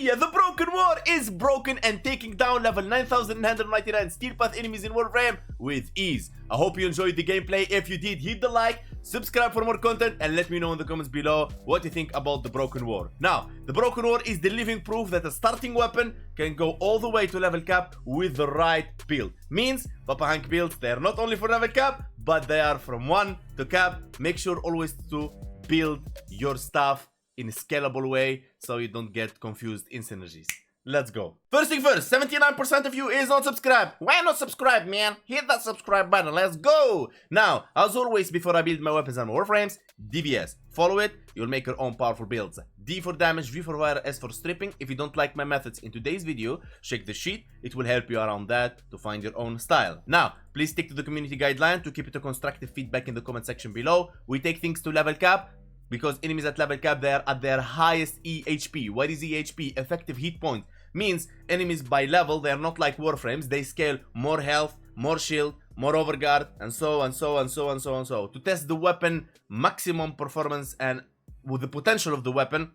yeah, the Broken War is broken and taking down level 9999 Steel Path enemies in Warframe with ease. I hope you enjoyed the gameplay. If you did, hit the like, subscribe for more content, and let me know in the comments below what you think about the Broken War. Now, the Broken War is the living proof that a starting weapon can go all the way to level cap with the right build. Means, Papa Hank builds, they are not only for level cap, but they are from 1 to cap. Make sure always to build your stuff in a scalable way so you don't get confused in synergies. Let's go. First thing first, 79% of you is not subscribed. Why not subscribe, man? Hit that subscribe button. Let's go. Now, as always, before I build my weapons and warframes, DVS. Follow it. You'll make your own powerful builds. D for damage, V for fire, S for stripping. If you don't like my methods in today's video, check the sheet. It will help you around that to find your own style. Now, please stick to the community guideline to keep it a constructive feedback in the comment section below. We take things to level cap, because enemies at level cap, they are at their highest EHP. What is EHP? Effective hit point. Means enemies by level, they are not like warframes. They scale more health, more shield, more overguard, and so on, so on, so on, so on, so. To test the weapon maximum performance and with the potential of the weapon,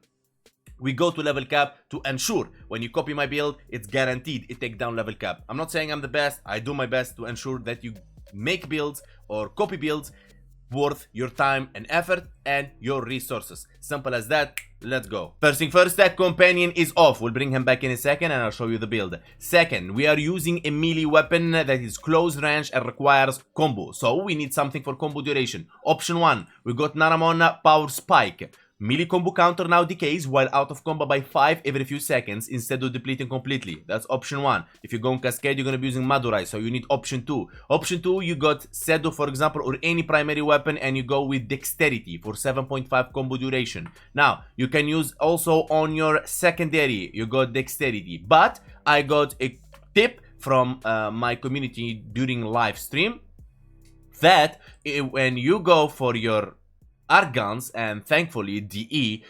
we go to level cap to ensure when you copy my build, it's guaranteed it take down level cap. I'm not saying I'm the best. I do my best to ensure that you make builds or copy builds worth your time and effort and your resources. Simple as that. Let's go. First thing first, that companion is off. We'll bring him back in a second and I'll show you the build. Second, we are using a melee weapon that is close range and requires combo. So we need something for combo duration. Option 1, we got Naramon Power Spike. Melee combo counter now decays while out of combo by 5 every few seconds instead of depleting completely. That's option 1. If you go on Cascade, you're going to be using Madurai, so you need option 2. Option 2, you got Sedo, for example, or any primary weapon, and you go with Dexterity for 7.5 combo duration. Now, you can use also on your secondary, you got Dexterity. But I got a tip from my community during live stream that when you go for your arc guns, and thankfully DE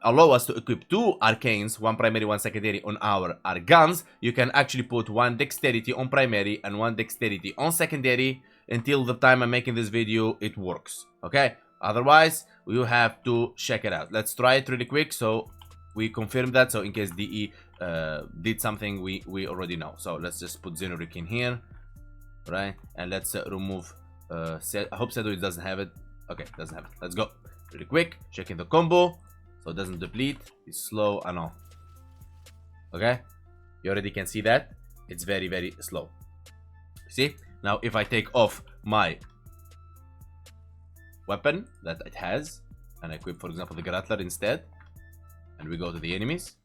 allow us to equip 2 arcanes, 1 primary, 1 secondary on our arc guns. You can actually put 1 dexterity on primary and 1 dexterity on secondary. Until the time I'm making this video, it works. Okay, otherwise you have to check it out. Let's try it really quick so we confirm that, so in case DE did something we already know. So let's just put Xenoric in here, right? And let's remove I hope Sedo doesn't have it. Okay, doesn't have it. Let's go. Really quick. Checking the combo. So it doesn't deplete. It's slow and all. Okay. You already can see that. It's very, very slow. See? Now if I take off my weapon that it has and I equip, for example, the Grappler instead, and we go to the enemies,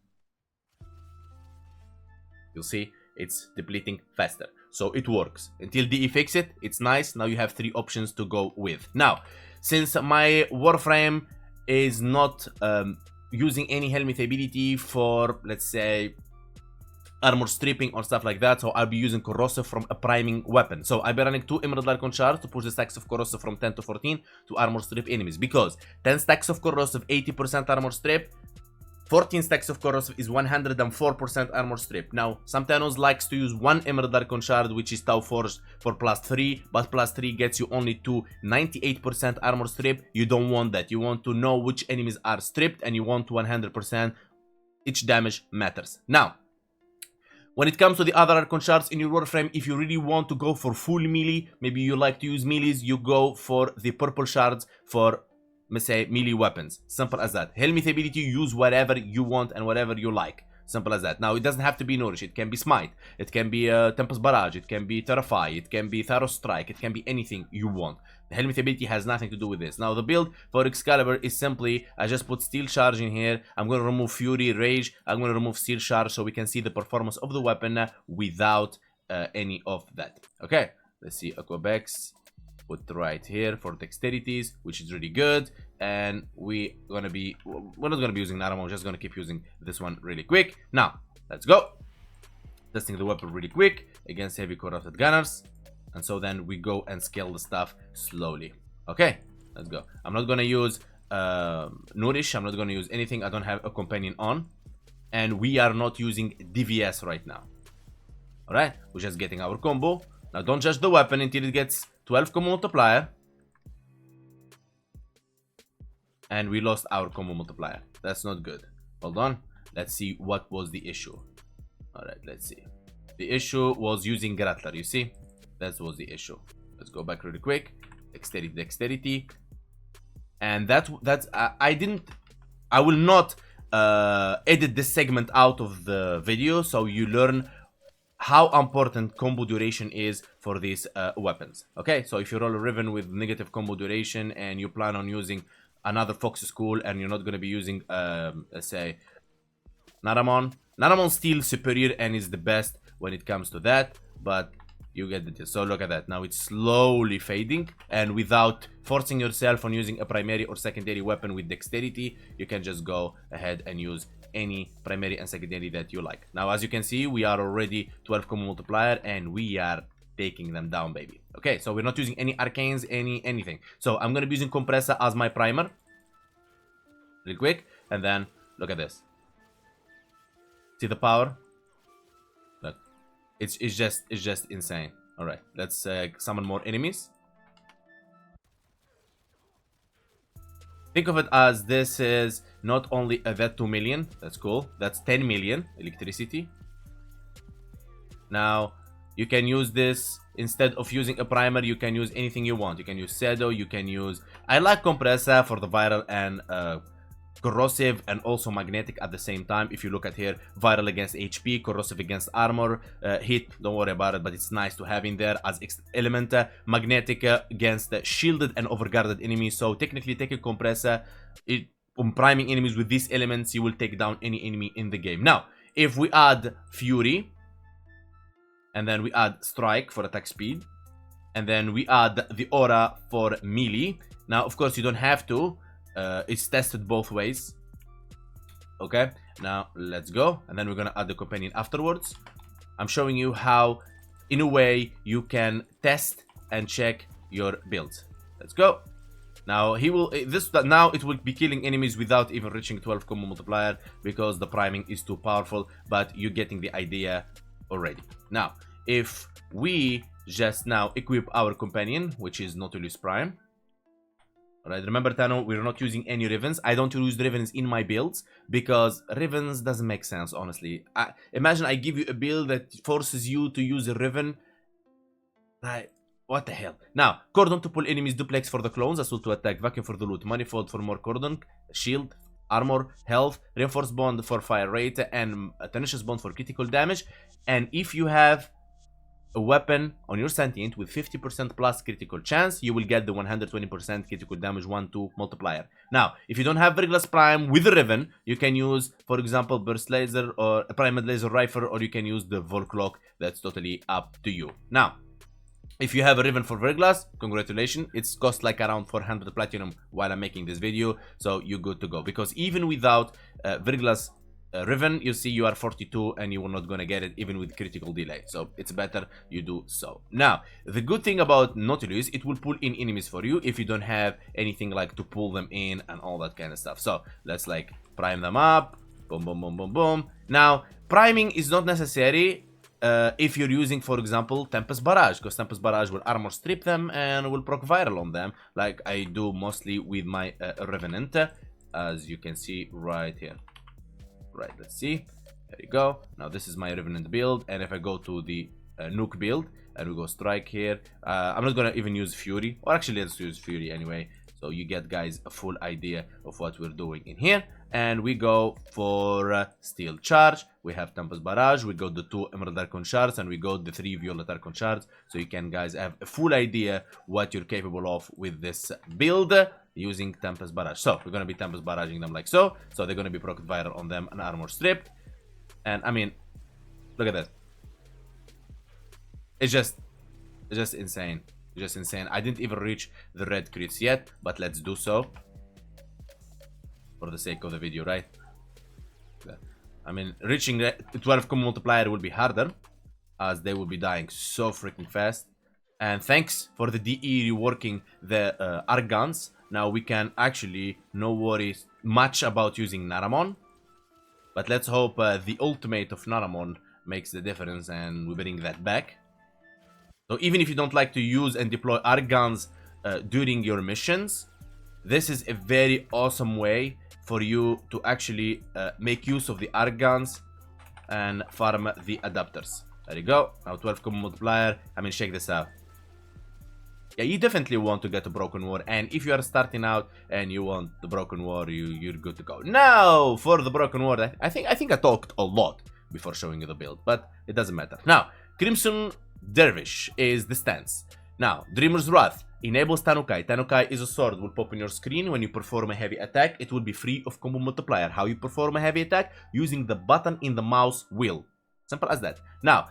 you'll see it's depleting faster. So it works. Until DE fix it, it's nice. Now you have 3 options to go with. Now, since my Warframe is not using any helmet ability for, let's say, armor stripping or stuff like that, so I'll be using corrosive from a priming weapon. So I'll be running 2 emerald archon shards to push the stacks of corrosive from 10 to 14 to armor strip enemies, because 10 stacks of corrosive, 80% armor strip, 14 stacks of corrosive is 104% armor strip. Now, some Tennos likes to use 1 emerald archon shard, which is Tau Forge for +3, but +3 gets you only to 98% armor strip. You don't want that. You want to know which enemies are stripped, and you want 100%. Each damage matters. Now, when it comes to the other archon shards in your Warframe, if you really want to go for full melee, maybe you like to use melees, you go for the purple shards for, let's say, melee weapons. Simple as that. Helmet ability, use whatever you want and whatever you like. Simple as that. Now, it doesn't have to be Nourish. It can be Smite. It can be Tempest Barrage. It can be Terrify. It can be Tharos Strike. It can be anything you want. The helmet ability has nothing to do with this. Now, the build for Excalibur is simply, I just put Steel Charge in here. I'm going to remove Fury, Rage. I'm going to remove Steel Charge so we can see the performance of the weapon without any of that. Okay, let's see. Aquabex. Put right here for dexterities, which is really good. And we're not gonna be using Naramo, we're just gonna keep using this one really quick. Now, let's go. Testing the weapon really quick against heavy corrupted gunners. And so then we go and scale the stuff slowly. Okay, let's go. I'm not gonna use Nourish, I'm not gonna use anything. I don't have a companion on. And we are not using DVS right now. Alright, we're just getting our combo. Now don't judge the weapon until it gets 12 combo multiplier. And we lost our combo multiplier. That's not good. Hold on. let's see what was the issue. All right, let's see. The issue was using Grappler, you see? That was the issue. Let's go back really quick. Dexterity, dexterity. And I will not edit this segment out of the video, so you learn how important combo duration is for these weapons. Okay, so if you roll a Riven with negative combo duration and you plan on using another Fox School and you're not going to be using, let's say, Naramon. Naramon's still superior and is the best when it comes to that, but you get the deal. So look at that. Now it's slowly fading, and without forcing yourself on using a primary or secondary weapon with dexterity, you can just go ahead and use any primary and secondary that you like. Now, as you can see, we are already 12 combo multiplier, and we are taking them down, baby. Okay, so we're not using any arcanes, anything. So I'm gonna be using Compressor as my primer, real quick, and then look at this. See the power? Look, it's just insane. All right, let's summon more enemies. Think of it as this is not only that 2 million. That's cool. That's 10 million electricity. Now you can use this instead of using a primer. You can use anything you want. You can use Shadow. You can use. I like Compressor for the viral and corrosive and also magnetic at the same time. If you look at here, viral against HP, corrosive against armor, hit, don't worry about it, but it's nice to have in there as element. Magnetic against shielded and overguarded enemies. So technically taking Compressor, on priming enemies with these elements, you will take down any enemy in the game. Now if we add Fury, and then we add Strike for attack speed, and then we add the Aura for melee. Now of course you don't have to, it's tested both ways. Okay, now let's go, and then we're gonna add the companion afterwards. I'm showing you how in a way you can test and check your builds. Let's go. Now he will now it will be killing enemies without even reaching 12 combo multiplier because the priming is too powerful, but you're getting the idea already. Now if we just now equip our companion, which is Nautilus Prime. Alright, remember Tenno, we're not using any Rivens. I don't use Rivens in my builds because Rivens doesn't make sense, honestly. Imagine I give you a build that forces you to use a Riven. Right, what the hell? Now, Cordon to pull enemies, Duplex for the clones, Assault to attack, Vacuum for the loot, Manifold for more Cordon, Shield, Armor, Health, Reinforced Bond for fire rate, and a Tenacious Bond for critical damage. And if you have a weapon on your sentient with 50% plus critical chance, you will get the 120% critical damage 1-2 multiplier. Now, if you don't have Verglas Prime with a Riven, you can use, for example, Burst Laser or a Primed Laser Rifle, or you can use the Volclock. That's totally up to you. Now, if you have a Riven for Verglas, congratulations. It's cost like around 400 platinum while I'm making this video, so you're good to go. Because even without Verglas Riven, you see you are 42 and you are not gonna get it even with critical delay, so it's better you do so. Now the good thing about Nautilus, it will pull in enemies for you if you don't have anything like to pull them in and all that kind of stuff. So let's like prime them up, boom boom boom boom boom. Now priming is not necessary if you're using, for example, Tempest Barrage, because Tempest Barrage will armor strip them and will proc viral on them, like I do mostly with my Revenant, as you can see right here. Right, let's see. There you go. Now this is my Revenant build, and if I go to the Nuke build and we go Strike here, I'm not gonna even use Fury, or actually let's use Fury anyway, so you get guys a full idea of what we're doing in here. And we go for Steel Charge, we have Tempest Barrage, we go the 2 Emerald Archon Shards, and we go the 3 Violet Archon Shards, so you can guys have a full idea what you're capable of with this build using Tempest Barrage. So we're gonna be Tempest Barraging them like so they're gonna be proc viral on them and armor strip. And I mean, look at that. It's just insane. It's just insane. I didn't even reach the red crits yet, but let's do so for the sake of the video, right? I mean, reaching 12 combo multiplier will be harder, as they will be dying so freaking fast. And thanks for the DE reworking the arc guns. Now we can actually no worries much about using Naramon. But let's hope the ultimate of Naramon makes the difference and we bring that back. So even if you don't like to use and deploy arc guns during your missions, this is a very awesome way for you to actually make use of the arc guns and farm the adapters. There you go. Now 12 combo multiplier. I mean, check this out. Yeah, you definitely want to get a Broken War, and if you are starting out and you want the Broken War, you're good to go. Now, for the Broken War, I think I talked a lot before showing you the build, but it doesn't matter. Now, Crimson Dervish is the stance. Now, Dreamer's Wrath enables Tanukai. Tanukai is a sword, will pop on your screen when you perform a heavy attack. It will be free of combo multiplier. How you perform a heavy attack? Using the button in the mouse wheel. Simple as that. Now,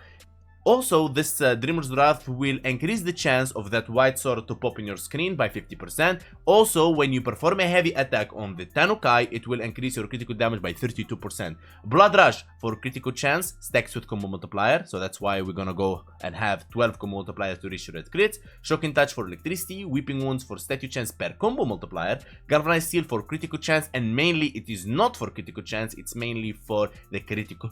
also, this Dreamer's Wrath will increase the chance of that white sword to pop in your screen by 50%. Also, when you perform a heavy attack on the Tanukai, it will increase your critical damage by 32%. Blood Rush for critical chance stacks with combo multiplier, so that's why we're gonna go and have 12 combo multipliers to reach red crits. Shocking Touch for electricity, Weeping Wounds for statue chance per combo multiplier, Galvanized Steel for critical chance, and mainly it is not for critical chance, it's mainly for the critical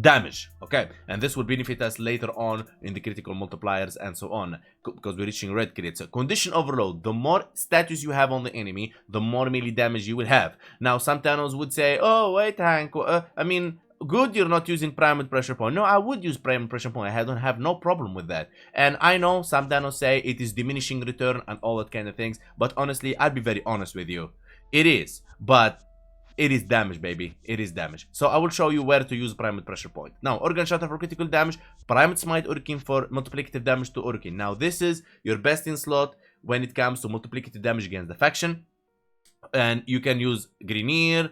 damage. Okay, and this will benefit us later on in the critical multipliers and so on, because we're reaching red crits. Condition Overload: the more status you have on the enemy, the more melee damage you will have. Now, some Tennos would say, oh wait, Hank, I mean, good you're not using Primal Pressure Point. No, I would use Primal Pressure Point. I don't have no problem with that. And I know some Tennos say it is diminishing return and all that kind of things, but honestly, I'll be very honest with you, it is, but it is damage, baby. It is damage. So I will show you where to use Primal Pressure Point. Now, Organ Shatter for critical damage, Primal Smite Urkin for multiplicative damage to Urkin. Now, this is your best in slot when it comes to multiplicative damage against the faction. And you can use Grineer,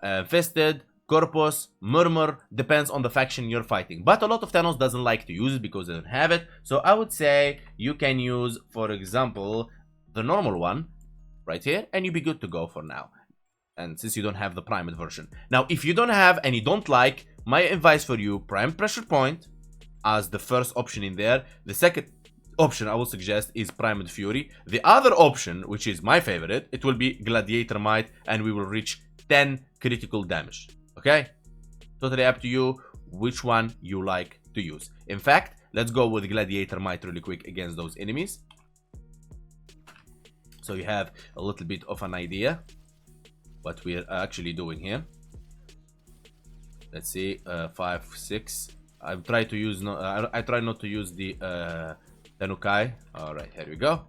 Fested, Corpus, Murmur, depends on the faction you're fighting. But a lot of Tennos doesn't like to use it because they don't have it. So I would say you can use, for example, the normal one right here, and you'll be good to go for now. And since you don't have the primed version. Now, if you don't have and you don't like, my advice for you, Prime Pressure Point as the first option in there. The second option I will suggest is Primed Fury. The other option, which is my favorite, it will be Gladiator Might, and we will reach 10 critical damage. Okay? Totally up to you which one you like to use. In fact, let's go with Gladiator Might really quick against those enemies, so you have a little bit of an idea what we're actually doing here. Let's see, 5, 6. I try to use I try not to use the Tanukai. All right, here we go.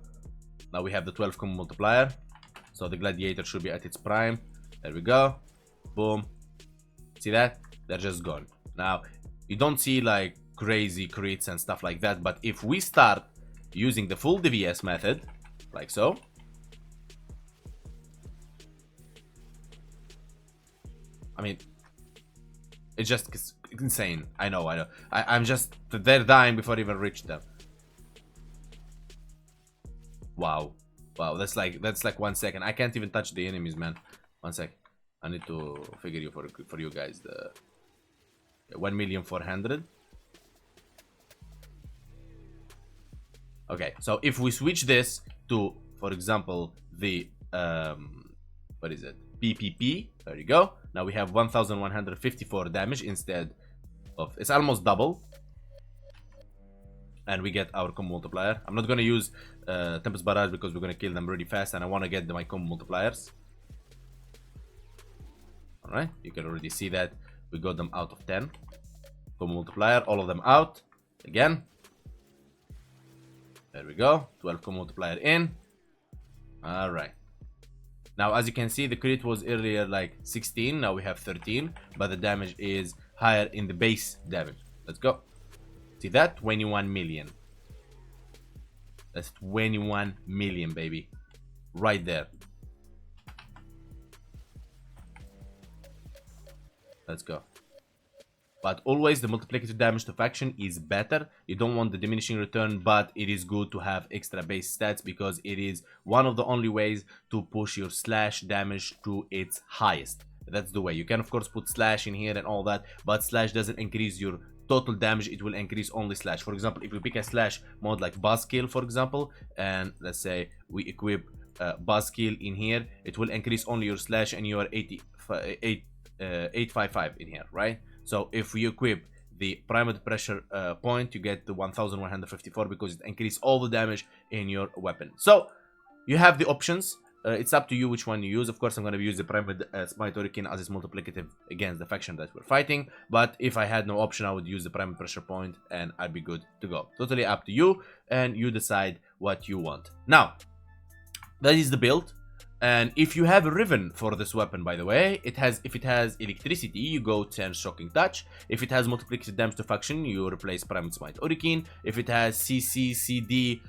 Now we have the 12 combo multiplier, so the Gladiator should be at its prime. There we go. Boom. See that? They're just gone. Now you don't see like crazy crits and stuff like that, but if we start using the full DVS method, like so, I mean, it's just insane. I know. I'm just, they're dying before I even reach them. Wow, that's like 1 second. I can't even touch the enemies, man. 1 sec. I need to figure you for you guys the 1,400,000. Okay, so if we switch this to, for example, the what is it? PPP. There you go. Now we have 1,154 damage instead of, it's almost double, and we get our combo multiplier. I'm not gonna use Tempest Barrage because we're gonna kill them really fast, and I want to get my combo multipliers. All right, you can already see that we got them out of 10 combo multiplier, all of them out again. There we go, 12 combo multiplier in. All right. Now, as you can see, the crit was earlier like 16. Now we have 13, but the damage is higher in the base damage. Let's go. See that? 21 million. That's 21 million, baby. Right there. Let's go. But always the multiplicative damage to faction is better. You don't want the diminishing return, but it is good to have extra base stats because it is one of the only ways to push your slash damage to its highest. That's the way. You can of course put slash in here and all that, but slash doesn't increase your total damage. It will increase only slash. For example, if we pick a slash mode like Buzzkill, for example, and let's say we equip Buzzkill in here, it will increase only your slash and your 855 in here, right? So if we equip the Primal Pressure Point, you get the 1,154 because it increases all the damage in your weapon. So you have the options. It's up to you which one you use. Of course, I'm going to use the Prime with Smite Hurricane as it's multiplicative against the faction that we're fighting. But if I had no option, I would use the Prime Pressure Point and I'd be good to go. Totally up to you, and you decide what you want. Now, that is the build. And if you have a Riven for this weapon, by the way, if it has electricity, you go 10 Shocking Touch. If it has multiplicative damage to faction, you replace Prime Smite Hurricane. If it has CC, CD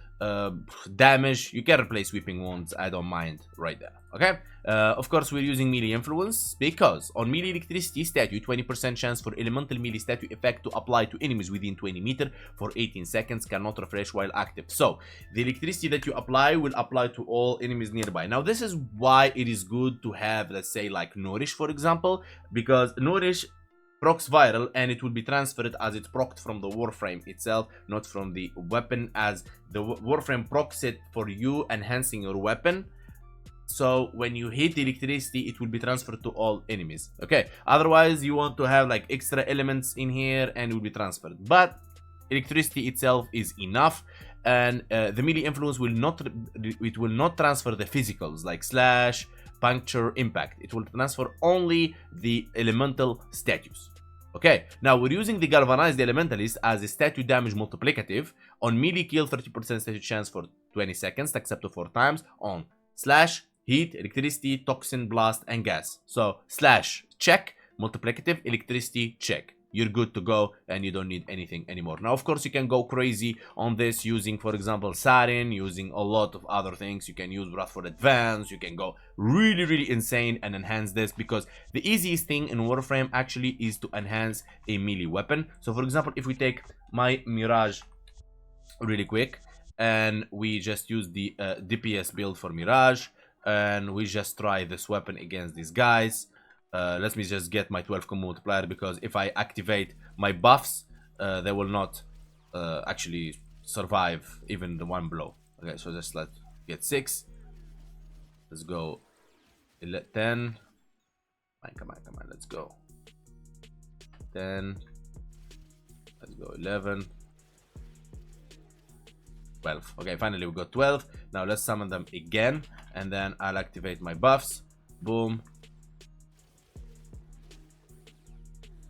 damage, you can replace Sweeping Wounds. I don't mind right there. Okay. Of course, we're using melee influence because on melee electricity statue, 20% chance for elemental melee statue effect to apply to enemies within 20 meters for 18 seconds, cannot refresh while active. So the electricity that you apply will apply to all enemies nearby. Now this is why it is good to have, let's say, like Nourish, for example, because Nourish procs viral and it will be transferred as it's procced from the Warframe itself, not from the weapon, as the Warframe procs it for you, enhancing your weapon. So when you hit electricity, it will be transferred to all enemies. Okay, otherwise you want to have like extra elements in here and it will be transferred, but electricity itself is enough. And the melee influence will not transfer the physicals like slash, puncture, impact. It will transfer only the elemental statues. Okay, now we're using the galvanized elementalist as a statue damage multiplicative. On melee kill, 30% statue chance for 20 seconds, except to 4 times. On slash, heat, electricity, toxin, blast, and gas. So slash, check, multiplicative, electricity, check. You're good to go and you don't need anything anymore. Now, of course, you can go crazy on this using, for example, Sarin, using a lot of other things. You can use Wrathful Advance. You can go really, really insane and enhance this, because the easiest thing in Warframe actually is to enhance a melee weapon. So, for example, if we take my Mirage really quick and we just use the DPS build for Mirage and we just try this weapon against these guys. Let me just get my 12 combo multiplier, because if I activate my buffs, they will not actually survive even the one blow. Okay, so just let's get 6. Let's go 10. Come on, let's go 10. Let's go 11. 12. Okay, finally we got 12. Now let's summon them again, and then I'll activate my buffs. Boom.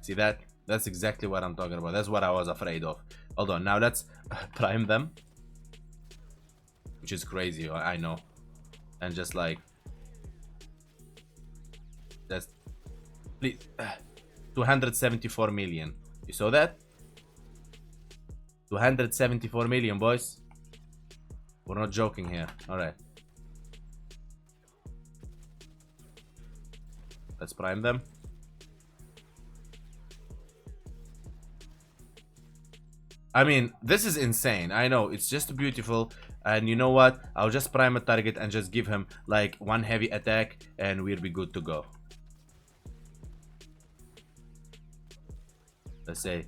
See that? That's exactly what I'm talking about. That's what I was afraid of. Hold on, now let's prime them, which is crazy, I know. And just like, that's, please, 274 million. You saw that? 274 million, boys. We're not joking here. All right. Let's prime them. I mean, this is insane. I know, it's just beautiful. And you know what? I'll just prime a target and just give him like one heavy attack and we'll be good to go. Let's say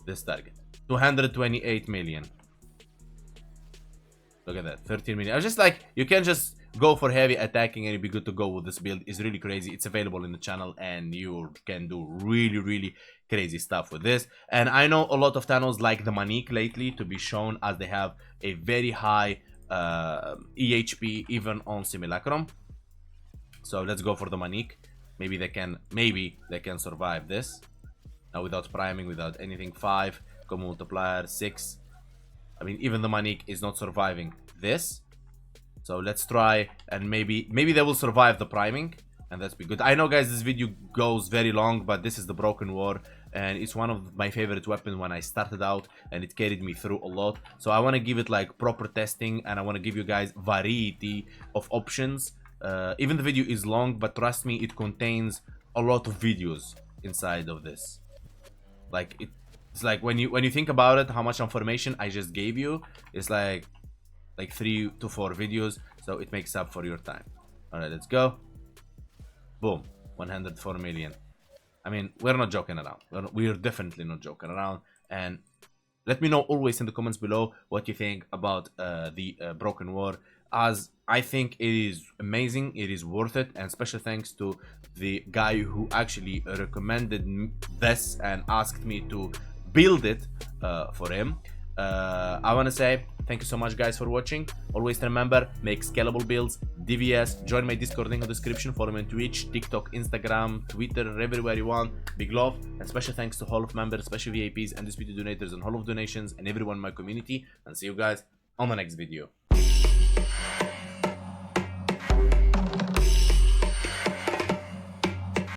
this target. 228 million. Look at that. 13 million. I was just like, you can just go for heavy attacking and you'll be good to go with this build. It's really crazy. It's available in the channel and you can do really, really crazy stuff with this. And I know a lot of Tennos like the Manique lately to be shown, as they have a very high EHP even on Simulacrum. So let's go for the Manique. Maybe they can survive this. Now without priming, without anything. 5, combo multiplier, 6. I mean, even the Manique is not surviving this. So let's try, and maybe they will survive the priming, and that's be good. I know, guys, this video goes very long, but this is the Broken War, and it's one of my favorite weapons when I started out, and it carried me through a lot. So I want to give it like proper testing, and I want to give you guys variety of options. Even the video is long, but trust me, it contains a lot of videos inside of this. Like it's like when you think about it, how much information I just gave you, it's like 3 to 4 videos, so it makes up for your time. All right, let's go. Boom, 104 million. I mean, we're not joking around. We're definitely not joking around. And let me know always in the comments below what you think about the Broken War, as I think it is amazing, it is worth it. And special thanks to the guy who actually recommended this and asked me to build it for him. I want to say Thank you so much, guys, for watching. Always remember, make scalable builds, DVS, join my Discord link in the description, follow me on Twitch, TikTok, Instagram, Twitter, everywhere you want. Big love, and special thanks to Hall of members, special VIPs, undisputed donators, and Hall of donations, and everyone in my community. And see you guys on the next video.